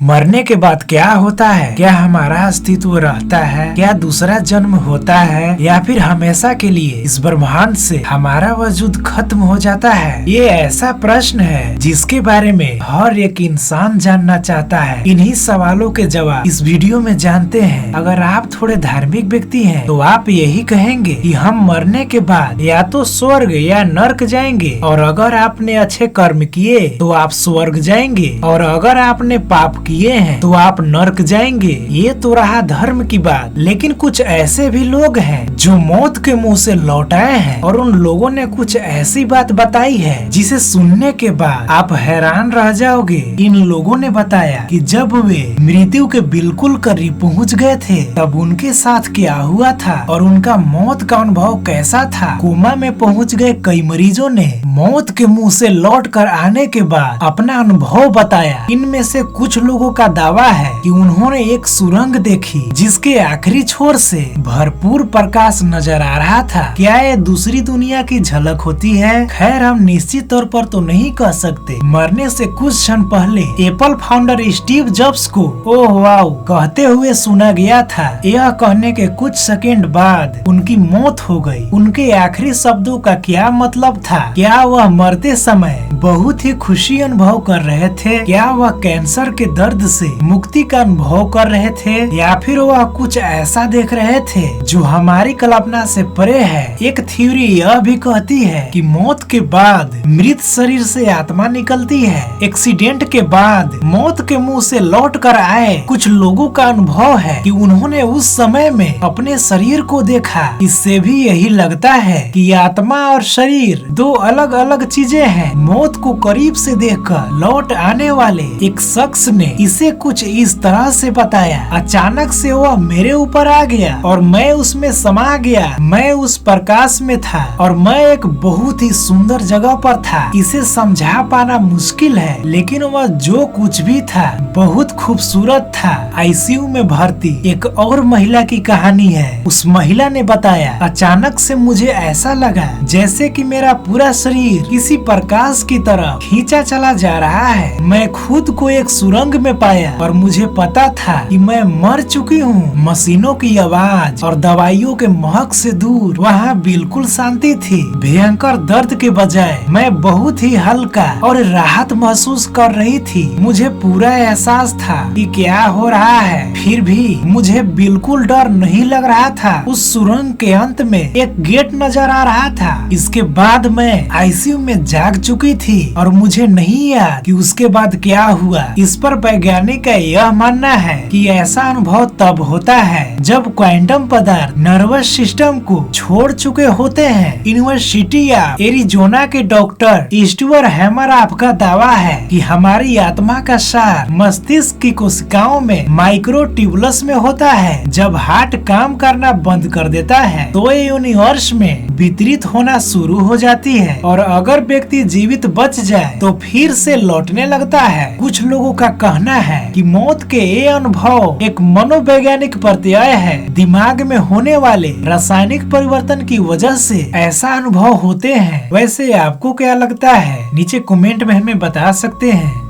मरने के बाद क्या होता है? क्या हमारा अस्तित्व रहता है? क्या दूसरा जन्म होता है या फिर हमेशा के लिए इस ब्रह्मांड से हमारा वजूद खत्म हो जाता है? ये ऐसा प्रश्न है जिसके बारे में हर एक इंसान जानना चाहता है। इन्हीं सवालों के जवाब इस वीडियो में जानते हैं। अगर आप थोड़े धार्मिक व्यक्ति हैं तो आप यही कहेंगे कि हम मरने के बाद या तो स्वर्ग या नर्क जाएंगे, और अगर आपने अच्छे कर्म किए तो आप स्वर्ग जाएंगे, और अगर आपने पाप किए हैं तो आप नर्क जाएंगे। ये तो रहा धर्म की बात, लेकिन कुछ ऐसे भी लोग हैं जो मौत के मुंह से लौट आए हैं, और उन लोगों ने कुछ ऐसी बात बताई है जिसे सुनने के बाद आप हैरान रह जाओगे। इन लोगों ने बताया कि जब वे मृत्यु के बिल्कुल करीब पहुंच गए थे तब उनके साथ क्या हुआ था और उनका मौत का अनुभव कैसा था। कोमा में पहुंच गए कई मरीजों ने मौत के मुंह से लौट कर आने के बाद अपना अनुभव बताया। इनमें से कुछ लोगों का दावा है कि उन्होंने एक सुरंग देखी जिसके आखिरी छोर से भरपूर प्रकाश नजर आ रहा था। क्या ये दूसरी दुनिया की झलक होती है? खैर, हम निश्चित तौर पर तो नहीं कह सकते। मरने से कुछ क्षण पहले एप्पल फाउंडर स्टीव जॉब्स को ओह वाओ कहते हुए सुना गया था। यह कहने के कुछ सेकंड बाद उनकी मौत हो गई। उनके आखिरी शब्दों का क्या मतलब था? क्या वह मरते समय बहुत ही खुशी अनुभव कर रहे थे? क्या वह कैंसर के दर्द से मुक्ति का अनुभव कर रहे थे, या फिर वह कुछ ऐसा देख रहे थे जो हमारी कल्पना से परे है? एक थ्योरी यह भी कहती है कि मौत के बाद मृत शरीर से आत्मा निकलती है। एक्सीडेंट के बाद मौत के मुंह से लौट कर आए कुछ लोगों का अनुभव है कि उन्होंने उस समय में अपने शरीर को देखा। इससे भी यही लगता है कि आत्मा और शरीर दो अलग अलग चीजें हैं। मौत को करीब से देखकर लौट आने वाले एक शख्स ने इसे कुछ इस तरह से बताया। अचानक से वह मेरे ऊपर आ गया और मैं उसमें समा गया। मैं उस प्रकाश में था और मैं एक बहुत ही सुंदर जगह पर था। इसे समझा पाना मुश्किल है, लेकिन वह जो कुछ भी था बहुत खूबसूरत था। आईसीयू में भर्ती एक और महिला की कहानी है। उस महिला ने बताया, अचानक से मुझे ऐसा लगा जैसे कि मेरा पूरा शरीर किसी प्रकाश की तरह खींचा चला जा रहा है। मैं खुद को एक सुरंग में पाया और मुझे पता था कि मैं मर चुकी हूँ। मशीनों की आवाज और दवाइयों के महक से दूर वहाँ बिल्कुल शांति थी। भयंकर दर्द के बजाय मैं बहुत ही हल्का और राहत महसूस कर रही थी। मुझे पूरा एहसास था कि क्या हो रहा है, फिर भी मुझे बिल्कुल डर नहीं लग रहा था। उस सुरंग के अंत में एक गेट नजर आ रहा था। इसके बाद मैं आईसीयू में जाग चुकी थी और मुझे नहीं याद कि उसके बाद क्या हुआ। इस पर वैज्ञानिक का यह मानना है कि ऐसा अनुभव तब होता है जब क्वांटम पदार्थ नर्वस सिस्टम को छोड़ चुके होते हैं। यूनिवर्सिटी ऑफ एरिजोना के डॉक्टर स्टीवर हैमरऑफ का दावा है कि हमारी आत्मा का सार मस्तिष्क की कोशिकाओं में माइक्रोट्यूबुलस में होता है। जब हार्ट काम करना बंद कर देता है तो ये यूनिवर्स में वितरित होना शुरू हो जाती है, और अगर व्यक्ति जीवित बच जाए तो फिर से लौटने लगता है। कुछ लोगों का कहना है कि मौत के ये अनुभव एक मनोवैज्ञानिक प्रत्यय है। दिमाग में होने वाले रासायनिक परिवर्तन की वजह से ऐसा अनुभव होते हैं। वैसे आपको क्या लगता है? नीचे कमेंट में हमें बता सकते हैं।